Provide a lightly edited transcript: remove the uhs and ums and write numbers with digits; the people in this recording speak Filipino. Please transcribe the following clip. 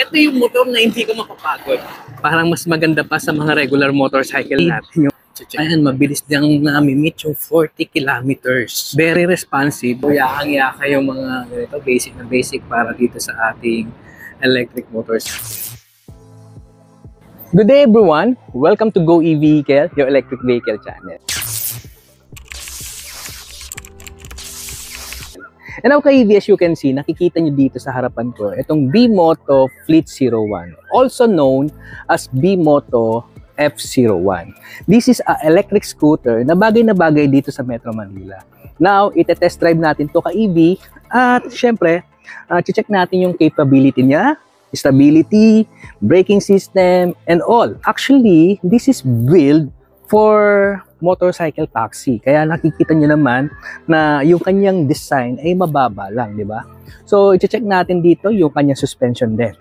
Ito yung motor na hindi ka mapapagod. Parang mas maganda pa sa mga regular motorcycle natin. Ayan, mabilis diyang nami-meet yung 40 kilometers. Very responsive. Yakang-yaka yung mga ganito, basic na basic para dito sa ating electric motorcycle. Good day everyone! Welcome to Go E-Vehicle, your electric vehicle channel. And okay, as you can see, nakikita nyo dito sa harapan ko, itong B-Moto Fleet 01, also known as B-Moto F01. This is an electric scooter na bagay dito sa Metro Manila. Now, ite-test drive natin to ka-EV at syempre, check natin yung capability niya, stability, braking system, and all. Actually, this is built for motorcycle taxi. Kaya nakikita nyo naman na yung kanyang design ay mababa lang, di ba? So, i-check natin dito yung kanyang suspension din.